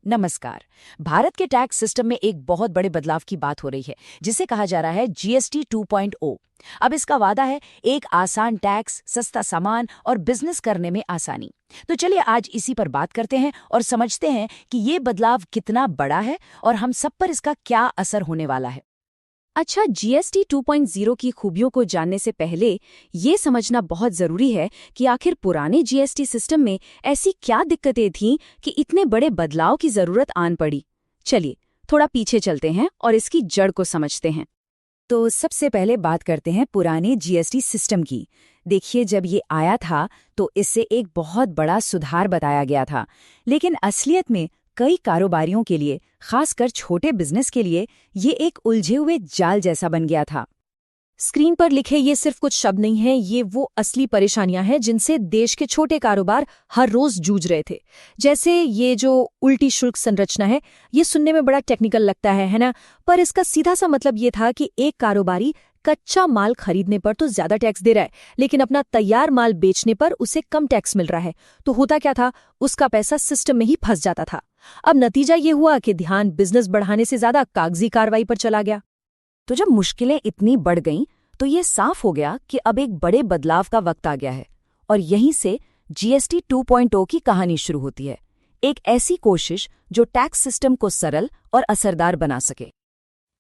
नमस्कार। भारत के tax system में एक बहुत बड़े बदलाव की बात हो रही है, जिसे कहा जा रहा है जीएसटी 2.0। अब इसका वादा है एक आसान टैक्स, सस्ता सामान और बिजनेस करने में आसानी। तो चलिए आज इसी पर बात करते हैं और समझते हैं कि ये बदलाव कितना बड़ा है और हम सब पर इसका क्या असर होने वाला है। अच्छा, जीएसटी 2.0 की खूबियों को जानने से पहले ये समझना बहुत ज़रूरी है कि आखिर पुराने जीएसटी सिस्टम में ऐसी क्या दिक्कतें थीं कि इतने बड़े बदलाव की ज़रूरत आन पड़ी। चलिए थोड़ा पीछे चलते हैं और इसकी जड़ को समझते हैं। तो सबसे पहले बात करते हैं पुराने जीएसटी सिस्टम की। देखिए, जब ये आया था तो इससे एक बहुत बड़ा सुधार बताया गया था, लेकिन असलियत में कई कारोबारियों के लिए, खासकर छोटे बिजनेस के लिए, ये एक उलझे हुए जाल जैसा बन गया था। स्क्रीन पर लिखे ये सिर्फ कुछ शब्द नहीं हैं, ये वो असली परेशानियां हैं जिनसे देश के छोटे कारोबार हर रोज जूझ रहे थे। जैसे ये जो उल्टी शुल्क संरचना है, ये सुनने में बड़ा टेक्निकल लगता है ना? पर इसका सीधा सा मतलब ये था कि एक कारोबारी कच्चा माल खरीदने पर तो ज्यादा टैक्स दे रहा है, लेकिन अपना तैयार माल बेचने पर उसे कम टैक्स मिल रहा है। तो होता क्या था, उसका पैसा सिस्टम में ही फंस जाता था। अब नतीजा ये हुआ कि ध्यान बिजनेस बढ़ाने से ज्यादा कागजी कार्रवाई पर चला गया। तो जब मुश्किलें इतनी बढ़ गईं, तो ये साफ हो गया कि अब एक बड़े बदलाव का वक्त आ गया है। और यहीं से जीएसटी 2.0 की कहानी शुरू होती है। एक ऐसी कोशिश जो टैक्स सिस्टम को सरल और असरदार बना सके।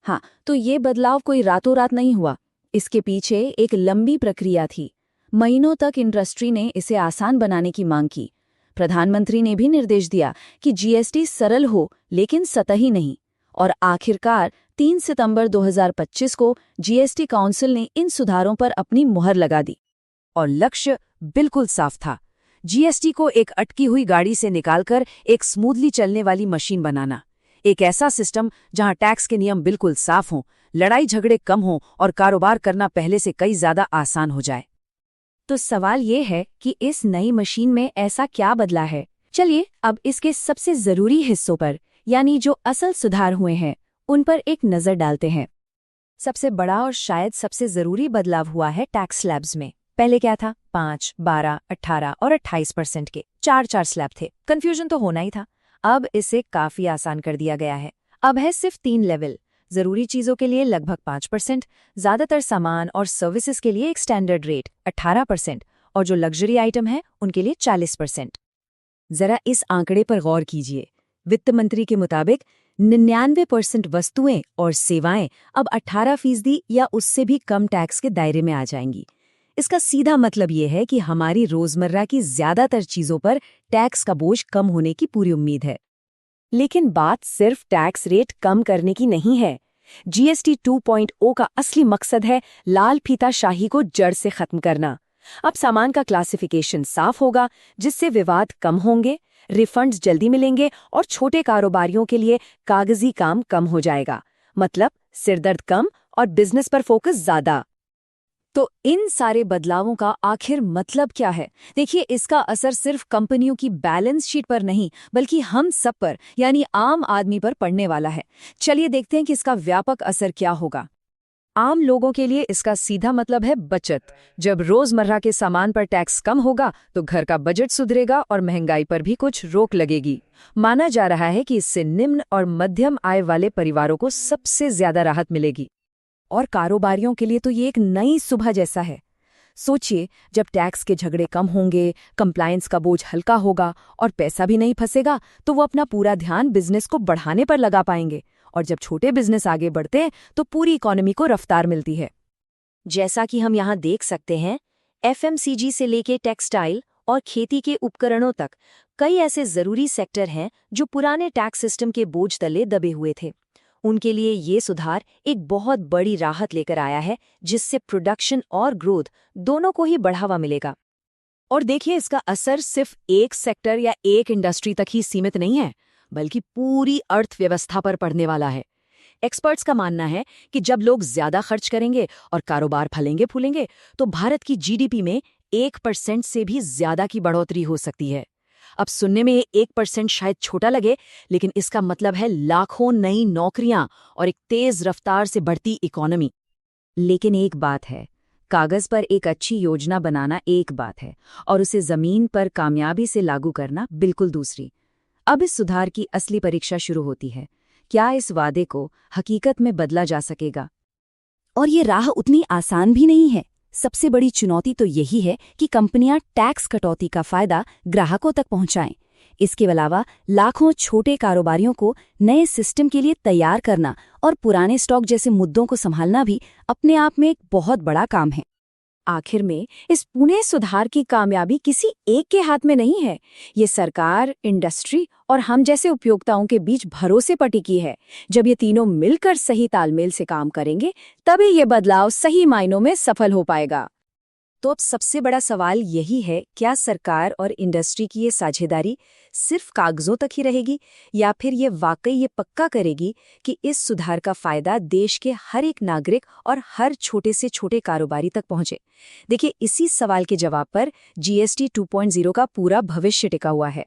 हाँ, तो ये बदलाव कोई रातों रात नहीं हुआ। इसके पीछे एक लंबी प्रक्रिया थी। महीनों तक इंडस्ट्री ने इसे आसान बनाने की मांग की। प्रधानमंत्री ने भी निर्देश दिया कि जीएसटी सरल हो, लेकिन सतही नहीं। और आखिरकार 3 सितंबर 2025 को जीएसटी काउंसिल ने इन सुधारों पर अपनी मुहर लगा दी। और लक्ष्य बिल्कुल साफ था, जीएसटी को एक अटकी हुई गाड़ी से निकालकर एक स्मूथली चलने वाली मशीन बनाना। एक ऐसा सिस्टम जहां टैक्स के नियम बिल्कुल साफ हों, लड़ाई झगड़े कम हों और कारोबार करना पहले से कई ज्यादा आसान हो जाए। तो सवाल ये है कि इस नई मशीन में ऐसा क्या बदला है। चलिए अब इसके सबसे जरूरी हिस्सों पर, यानी जो असल सुधार हुए हैं, उन पर एक नजर डालते हैं। सबसे बड़ा और शायद सबसे जरूरी बदलाव हुआ है टैक्स स्लैब्स में। पहले क्या था, 5, 12, 18 और 28% के चार स्लैब थे। कंफ्यूजन तो होना ही था। अब इसे काफी आसान कर दिया गया है। अब है सिर्फ 3 लेवल। जरूरी चीजों के लिए लगभग 5%, ज्यादातर सामान और सर्विसेज के लिए एक स्टैंडर्ड रेट 18% और जो लग्जरी आइटम है उनके लिए 40%। जरा इस आंकड़े पर गौर कीजिए। वित्त मंत्री के मुताबिक 99% वस्तुएं और सेवाएं अब 18% या उससे भी कम टैक्स के दायरे में आ जाएंगी। इसका सीधा मतलब ये है कि हमारी रोजमर्रा की ज्यादातर चीजों पर टैक्स का बोझ कम होने की पूरी उम्मीद है। लेकिन बात सिर्फ टैक्स रेट कम करने की नहीं है। जीएसटी 2.0 का असली मकसद है लाल फीताशाही को जड़ से खत्म करना। अब सामान का क्लासिफिकेशन साफ होगा, जिससे विवाद कम होंगे, रिफंड्स जल्दी मिलेंगे और छोटे कारोबारियों के लिए कागजी काम कम हो जाएगा। मतलब सिरदर्द कम और बिजनेस पर फोकस ज्यादा। तो इन सारे बदलावों का आखिर मतलब क्या है? देखिए, इसका असर सिर्फ कंपनियों की बैलेंस शीट पर नहीं, बल्कि हम सब पर, यानी आम आदमी पर पड़ने वाला है। चलिए देखते हैं कि इसका व्यापक असर क्या होगा। आम लोगों के लिए इसका सीधा मतलब है बचत। जब रोजमर्रा के सामान पर टैक्स कम होगा तो घर का बजट सुधरेगा और महंगाई पर भी कुछ रोक लगेगी। माना जा रहा है कि इससे निम्न और मध्यम आय वाले परिवारों को सबसे ज्यादा राहत मिलेगी। और कारोबारियों के लिए तो ये एक नई सुबह जैसा है। सोचिए, जब टैक्स के झगड़े कम होंगे, कंप्लायंस का बोझ हल्का होगा और पैसा भी नहीं फंसेगा, तो वो अपना पूरा ध्यान बिजनेस को बढ़ाने पर लगा पाएंगे। और जब छोटे बिजनेस आगे बढ़ते हैं तो पूरी इकोनॉमी को रफ्तार मिलती है। जैसा कि हम यहाँ देख सकते हैं, एफएमसीजी से लेके टेक्सटाइल और खेती के उपकरणों तक कई ऐसे जरूरी सेक्टर हैं जो पुराने टैक्स सिस्टम के बोझ तले दबे हुए थे। उनके लिए ये सुधार एक बहुत बड़ी राहत लेकर आया है, जिससे प्रोडक्शन और ग्रोथ दोनों को ही बढ़ावा मिलेगा। और देखिए, इसका असर सिर्फ एक सेक्टर या एक इंडस्ट्री तक ही सीमित नहीं है, बल्कि पूरी अर्थव्यवस्था पर पड़ने वाला है। एक्सपर्ट्स का मानना है कि जब लोग ज्यादा खर्च करेंगे और कारोबार फलेंगे फूलेंगे, तो भारत की जीडीपी में 1% से भी ज्यादा की बढ़ोतरी हो सकती है। अब सुनने में 1% शायद छोटा लगे, लेकिन इसका मतलब है लाखों नई नौकरियां और एक तेज रफ्तार से बढ़ती इकोनॉमी। लेकिन एक बात है, कागज पर एक अच्छी योजना बनाना एक बात है और उसे जमीन पर कामयाबी से लागू करना बिल्कुल दूसरी। अब इस सुधार की असली परीक्षा शुरू होती है। क्या इस वादे को हकीकत में बदला जा सकेगा? और ये राह उतनी आसान भी नहीं है। सबसे बड़ी चुनौती तो यही है कि कंपनियां टैक्स कटौती का फायदा ग्राहकों तक पहुंचाएं। इसके अलावा लाखों छोटे कारोबारियों को नए सिस्टम के लिए तैयार करना और पुराने स्टॉक जैसे मुद्दों को संभालना भी अपने आप में एक बहुत बड़ा काम है। आखिर में इस पूरे सुधार की कामयाबी किसी एक के हाथ में नहीं है। ये सरकार, इंडस्ट्री और हम जैसे उपभोक्ताओं के बीच भरोसे पर टिकी है। जब ये तीनों मिलकर सही तालमेल से काम करेंगे, तभी ये बदलाव सही मायनों में सफल हो पाएगा। तो अब सबसे बड़ा सवाल यही है, क्या सरकार और इंडस्ट्री की ये साझेदारी सिर्फ कागजों तक ही रहेगी, या फिर ये वाकई ये पक्का करेगी कि इस सुधार का फायदा देश के हर एक नागरिक और हर छोटे से छोटे कारोबारी तक पहुंचे? देखिए, इसी सवाल के जवाब पर जीएसटी 2.0 का पूरा भविष्य टिका हुआ है।